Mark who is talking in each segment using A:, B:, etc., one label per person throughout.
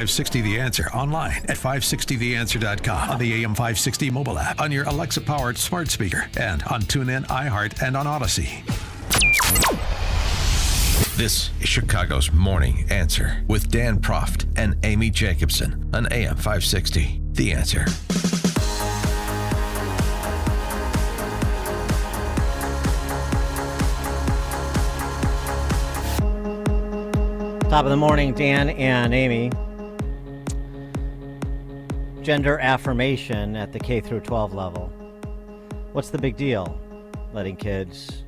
A: 560 The Answer online at 560theanswer.com, on the AM 560 mobile app, on your Alexa-powered smart speaker, and on TuneIn, iHeart, and on Odyssey. This is Chicago's Morning Answer with Dan Proft and Amy Jacobson on AM 560 The Answer.
B: Top of the morning, Dan and Amy. Gender affirmation at the K through 12 level. What's the big deal? Letting kids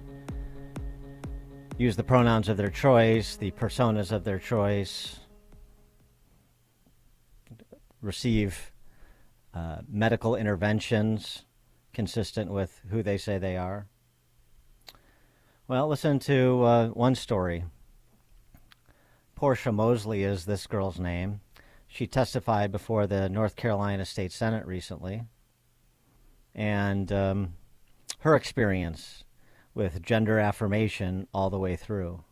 B: use the pronouns of their choice, the personas of their choice, receive medical interventions consistent with who they say they are. Well, listen to one story. Portia Mosley is this girl's name. She testified before the North Carolina State Senate recently, and her experience with gender affirmation all the way through.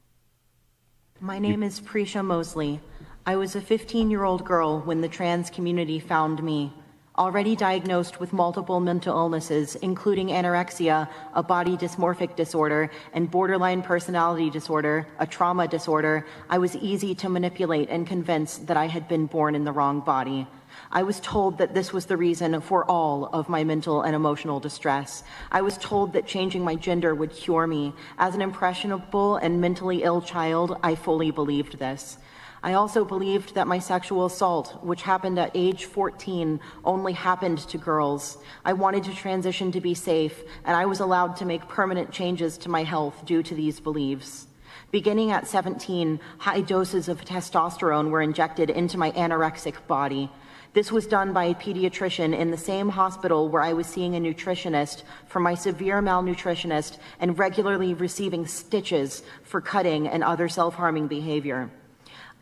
C: My name is Portia Mosley. I was a 15-year-old girl when the trans community found me. Already diagnosed with multiple mental illnesses, including anorexia, a body dysmorphic disorder, and borderline personality disorder, a trauma disorder, I was easy to manipulate and convince that I had been born in the wrong body. I was told that this was the reason for all of my mental and emotional distress. I was told that changing my gender would cure me. As an impressionable and mentally ill child, I fully believed this. I also believed that my sexual assault, which happened at age 14, only happened to girls. I wanted to transition to be safe, and I was allowed to make permanent changes to my health due to these beliefs. Beginning at 17, high doses of testosterone were injected into my anorexic body. This was done by a pediatrician in the same hospital where I was seeing a nutritionist for my severe malnutritionist and regularly receiving stitches for cutting and other self-harming behavior.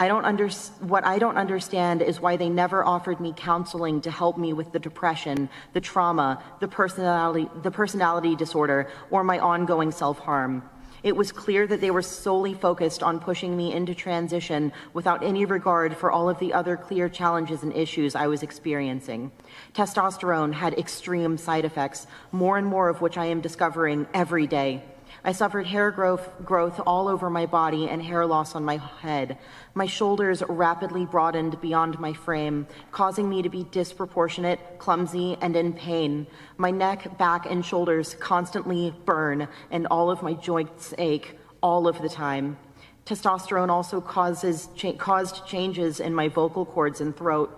C: What I don't understand is why they never offered me counseling to help me with the depression, the trauma, the personality disorder, or my ongoing self-harm. It was clear that they were solely focused on pushing me into transition without any regard for all of the other clear challenges and issues I was experiencing. Testosterone had extreme side effects, more and more of which I am discovering every day. I suffered hair growth all over my body and hair loss on my head. My shoulders rapidly broadened beyond my frame, causing me to be disproportionate, clumsy, and in pain. My neck, back, and shoulders constantly burn, and all of my joints ache all of the time. Testosterone also caused changes in my vocal cords and throat.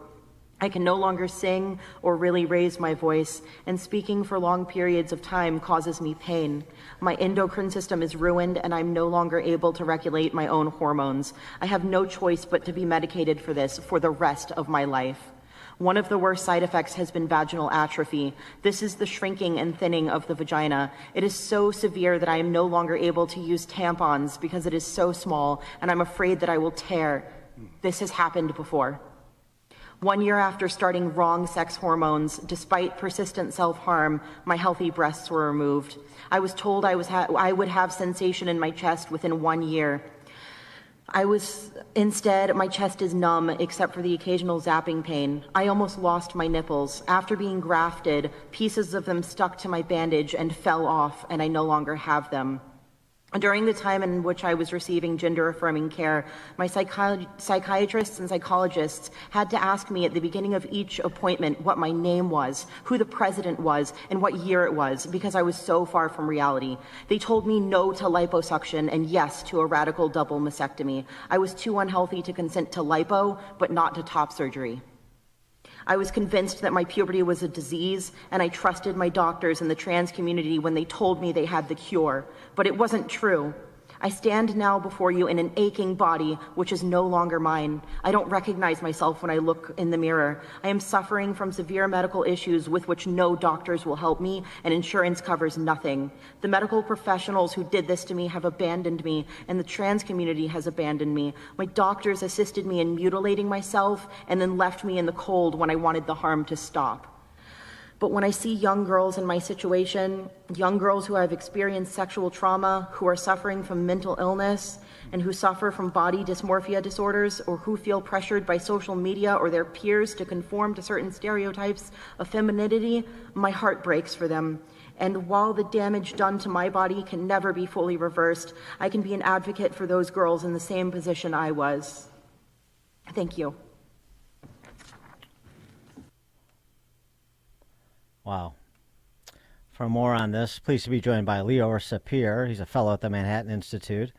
C: I can no longer sing or really raise my voice, and speaking for long periods of time causes me pain. My endocrine system is ruined, and I'm no longer able to regulate my own hormones. I have no choice but to be medicated for this for the rest of my life. One of the worst side effects has been vaginal atrophy. This is the shrinking and thinning of the vagina. It is so severe that I am no longer able to use tampons because it is so small, and I'm afraid that I will tear. This has happened before. 1 year after starting wrong sex hormones, despite persistent self-harm, my healthy breasts were removed. I was told I would have sensation in my chest within 1 year. Instead, my chest is numb except for the occasional zapping pain. I almost lost my nipples. After being grafted, pieces of them stuck to my bandage and fell off, and I no longer have them. During the time in which I was receiving gender-affirming care, my psychiatrists and psychologists had to ask me at the beginning of each appointment what my name was, who the president was, and what year it was, because I was so far from reality. They told me no to liposuction and yes to a radical double mastectomy. I was too unhealthy to consent to lipo, but not to top surgery. I was convinced that my puberty was a disease, and I trusted my doctors and the trans community when they told me they had the cure. But it wasn't true. I stand now before you in an aching body, which is no longer mine. I don't recognize myself when I look in the mirror. I am suffering from severe medical issues with which no doctors will help me, and insurance covers nothing. The medical professionals who did this to me have abandoned me, and the trans community has abandoned me. My doctors assisted me in mutilating myself and then left me in the cold when I wanted the harm to stop. But when I see young girls in my situation, young girls who have experienced sexual trauma, who are suffering from mental illness, and who suffer from body dysmorphia disorders, or who feel pressured by social media or their peers to conform to certain stereotypes of femininity, my heart breaks for them. And while the damage done to my body can never be fully reversed, I can be an advocate for those girls in the same position I was. Thank you.
B: Wow. For more on this, pleased to be joined by Leor Sapir. He's a fellow at the Manhattan Institute.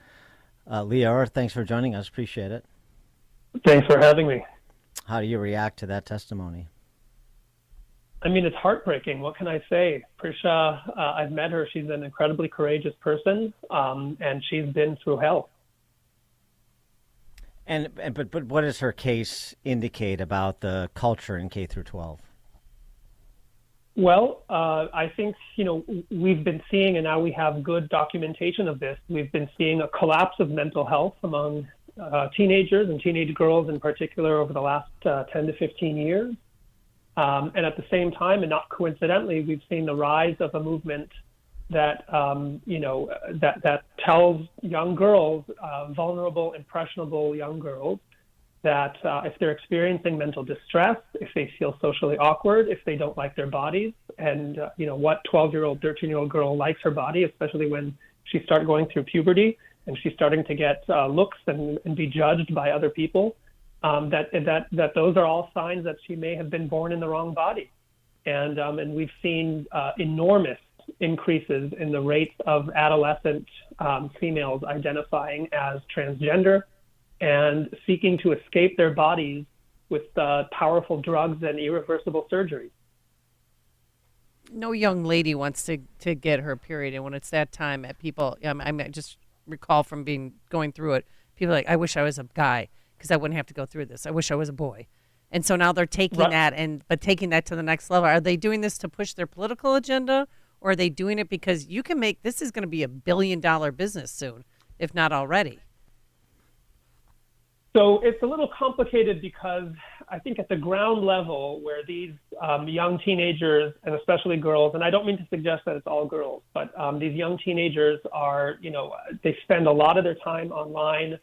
B: Leor, thanks for joining us. Appreciate it.
D: Thanks for having me.
B: How do you react to that testimony?
D: I mean, it's heartbreaking. What can I say? Prisha, I've met her. She's an incredibly courageous person, and she's been through hell.
B: But what does her case indicate about the culture in K through 12?
D: Well, I think, we've been seeing, and now we have good documentation of this, we've been seeing a collapse of mental health among teenagers and teenage girls in particular over the last 10 to 15 years. And at the same time, and not coincidentally, we've seen the rise of a movement that, that tells young girls, vulnerable, impressionable young girls, that if they're experiencing mental distress, if they feel socially awkward, if they don't like their bodies, and what 12-year-old, 13-year-old girl likes her body, especially when she starts going through puberty and she's starting to get looks and be judged by other people, that those are all signs that she may have been born in the wrong body. And we've seen enormous increases in the rates of adolescent females identifying as transgender and seeking to escape their bodies with powerful drugs and irreversible surgery.
E: No young lady wants to get her period, and when it's that time, at people, I just recall from going through it, people are like, I wish I was a guy because I wouldn't have to go through this. I wish I was a boy. And so now they're taking that, but taking that to the next level. Are they doing this to push their political agenda, or are they doing it because you can make, this is going to be $1 billion business soon, if not already?
D: So it's a little complicated because I think at the ground level where these young teenagers, and especially girls, and I don't mean to suggest that it's all girls, but these young teenagers are, they spend a lot of their time online,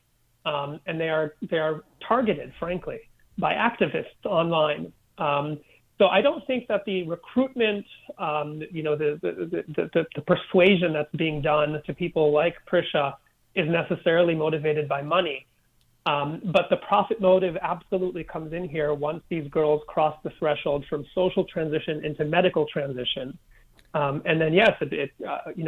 D: and they are targeted, frankly, by activists online. So I don't think that the recruitment, the persuasion that's being done to people like Prisha is necessarily motivated by money. But the profit motive absolutely comes in here once these girls cross the threshold from social transition into medical transition. And then, yes,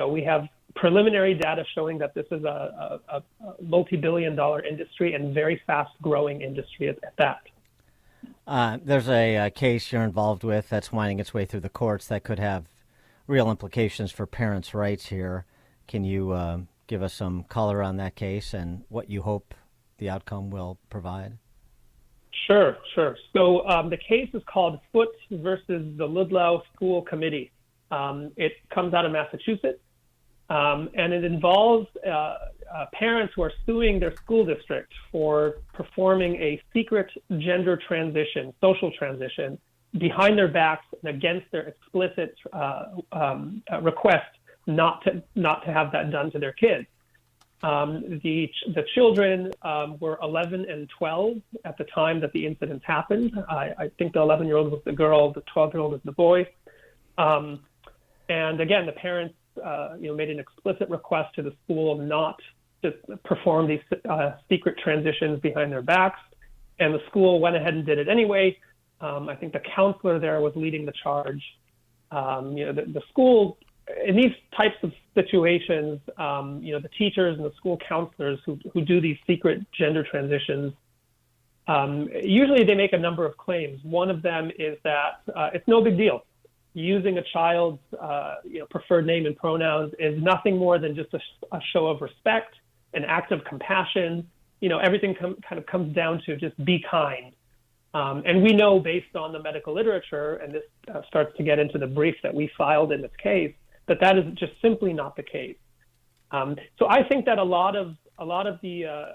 D: we have preliminary data showing that this is a multi-billion-dollar industry and very fast-growing industry at that.
B: There's a case you're involved with that's winding its way through the courts that could have real implications for parents' rights here. Can you give us some color on that case and what you hope the outcome will provide?
D: Sure. So the case is called Foote versus the Ludlow School Committee. It comes out of Massachusetts, and it involves parents who are suing their school district for performing a secret gender transition, social transition, behind their backs and against their explicit request not to have that done to their kids. The children were 11 and 12 at the time that the incidents happened. I think the 11-year-old was the girl, the 12-year-old was the boy. And again, the parents, made an explicit request to the school not to perform these secret transitions behind their backs. And the school went ahead and did it anyway. I think the counselor there was leading the charge. The school, in these types of situations, the teachers and the school counselors who do these secret gender transitions, usually they make a number of claims. One of them is that it's no big deal. Using a child's preferred name and pronouns is nothing more than just a show of respect, an act of compassion. Everything kind of comes down to just be kind. And we know based on the medical literature, and this starts to get into the brief that we filed in this case, that is just simply not the case. So I think that a lot of the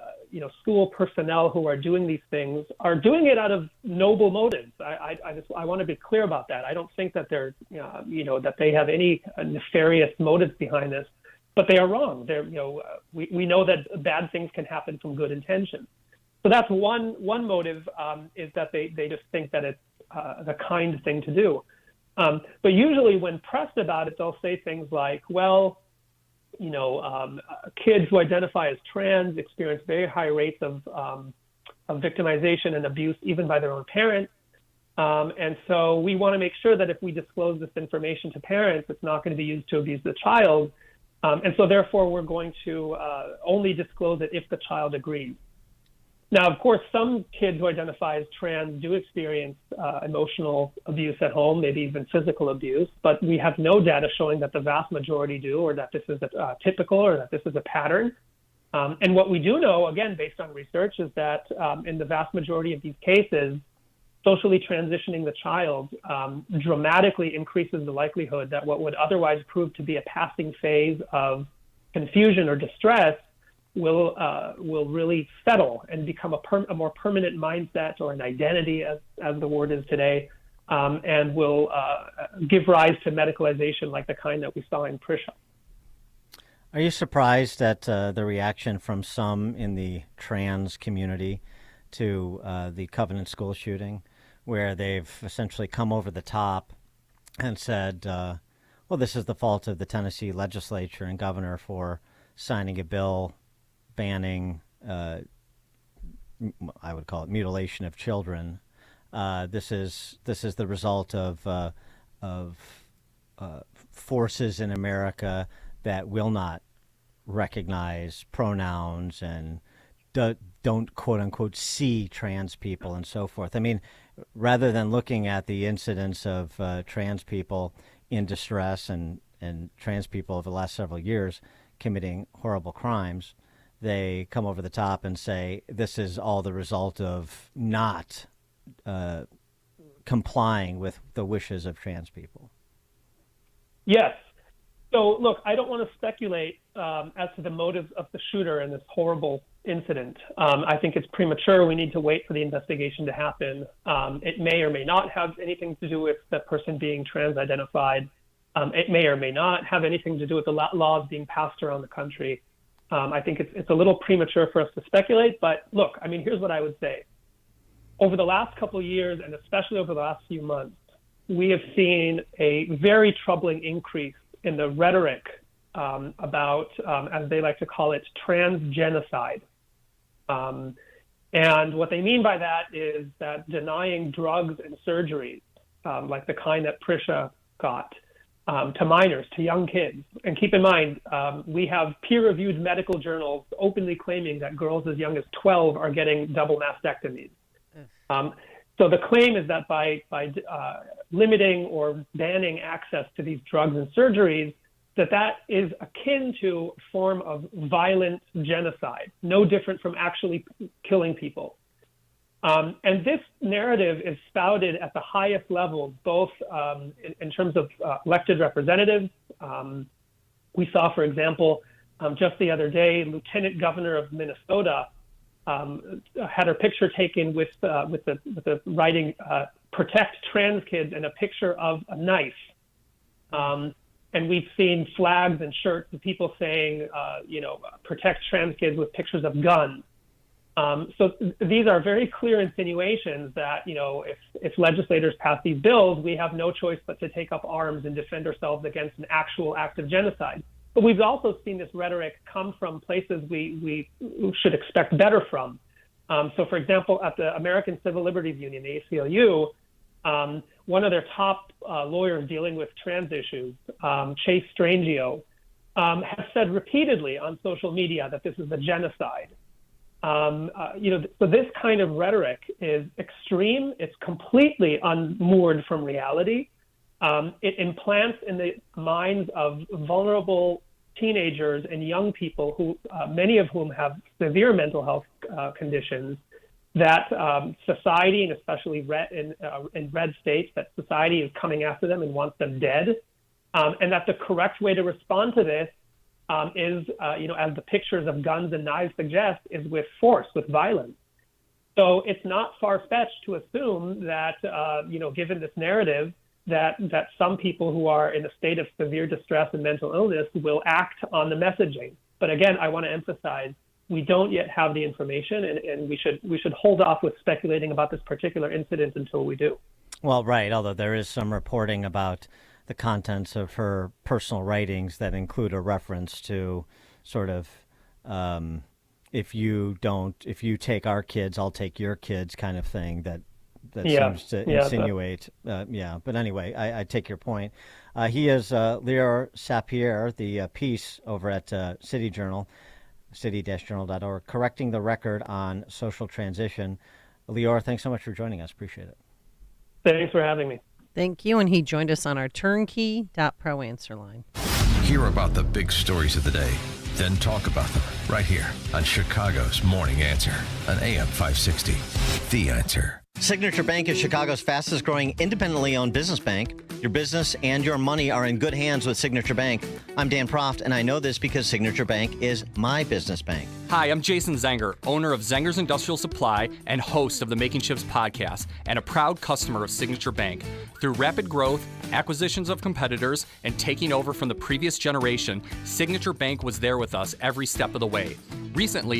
D: school personnel who are doing these things are doing it out of noble motives. I want to be clear about that. I don't think that they're, that they have any nefarious motives behind this, but they are wrong. We know that bad things can happen from good intentions. So that's one motive, is that they just think that it's the kind thing to do. But usually when pressed about it, they'll say things like, well, kids who identify as trans experience very high rates of victimization and abuse, even by their own parents. And so we want to make sure that if we disclose this information to parents, it's not going to be used to abuse the child. And so therefore, we're going to only disclose it if the child agrees. Now, of course, some kids who identify as trans do experience emotional abuse at home, maybe even physical abuse, but we have no data showing that the vast majority do, or that this is typical, or that this is a pattern. And what we do know, again, based on research, is that in the vast majority of these cases, socially transitioning the child dramatically increases the likelihood that what would otherwise prove to be a passing phase of confusion or distress will really settle and become a more permanent mindset, or an identity, as the word is today, and will give rise to medicalization like the kind that we saw in Prisha.
B: Are you surprised at the reaction from some in the trans community to the Covenant school shooting, where they've essentially come over the top and said, well, this is the fault of the Tennessee legislature and governor for signing a bill banning, I would call it mutilation of children. This is the result of forces in America that will not recognize pronouns and don't quote unquote see trans people and so forth. I mean, rather than looking at the incidence of trans people in distress and trans people over the last several years committing horrible crimes, they come over the top and say this is all the result of not complying with the wishes of trans people.
D: Yes. So, look, I don't want to speculate as to the motives of the shooter in this horrible incident. I think it's premature. We need to wait for the investigation to happen. It may or may not have anything to do with the person being trans-identified. It may or may not have anything to do with the laws being passed around the country. I think it's a little premature for us to speculate, but look, I mean, here's what I would say. Over the last couple of years, and especially over the last few months, we have seen a very troubling increase in the rhetoric about, as they like to call it, trans genocide. And what they mean by that is that denying drugs and surgeries, like the kind that Prisha got, to minors, to young kids. And keep in mind, we have peer-reviewed medical journals openly claiming that girls as young as 12 are getting double mastectomies. So the claim is that by limiting or banning access to these drugs and surgeries, that is akin to a form of violent genocide, no different from actually killing people. And this narrative is spouted at the highest levels, both in terms of elected representatives. We saw, for example, just the other day, Lieutenant Governor of Minnesota had her picture taken with the writing "Protect Trans Kids" and a picture of a knife. And we've seen flags and shirts of people saying, protect trans kids with pictures of guns. So these are very clear insinuations that, if legislators pass these bills, we have no choice but to take up arms and defend ourselves against an actual act of genocide. But we've also seen this rhetoric come from places we should expect better from. So, for example, at the American Civil Liberties Union, the ACLU, one of their top lawyers dealing with trans issues, Chase Strangio, has said repeatedly on social media that this is a genocide. So this kind of rhetoric is extreme. It's completely unmoored from reality. It implants in the minds of vulnerable teenagers and young people, who many of whom have severe mental health conditions, that society, and especially in red states, that society is coming after them and wants them dead, and that the correct way to respond to this is, as the pictures of guns and knives suggest, is with force, with violence. So it's not far-fetched to assume that, given this narrative, that some people who are in a state of severe distress and mental illness will act on the messaging. But again, I want to emphasize, we don't yet have the information, and we should hold off with speculating about this particular incident until we do.
B: Well, right, although there is some reporting about the contents of her personal writings that include a reference to sort of if you take our kids, I'll take your kids kind of thing that seems to insinuate. But anyway, I take your point. He is Leor Sapir, the piece over at City Journal, city-journal.org, correcting the record on social transition. Leor, thanks so much for joining us. Appreciate it.
D: Thanks for having me.
E: Thank you. And he joined us on our turnkey.pro answer line.
A: Hear about the big stories of the day, then talk about them right here on Chicago's Morning Answer on AM 560. The Answer.
B: Signature Bank is Chicago's fastest growing independently owned business bank. Your business and your money are in good hands with Signature Bank. I'm Dan Proft, and I know this because Signature Bank is my business bank.
F: Hi, I'm Jason Zenger, owner of Zenger's Industrial Supply and host of the Making Chips podcast, and a proud customer of Signature Bank. Through rapid growth, acquisitions of competitors, and taking over from the previous generation, Signature Bank was there with us every step of the way. Recently,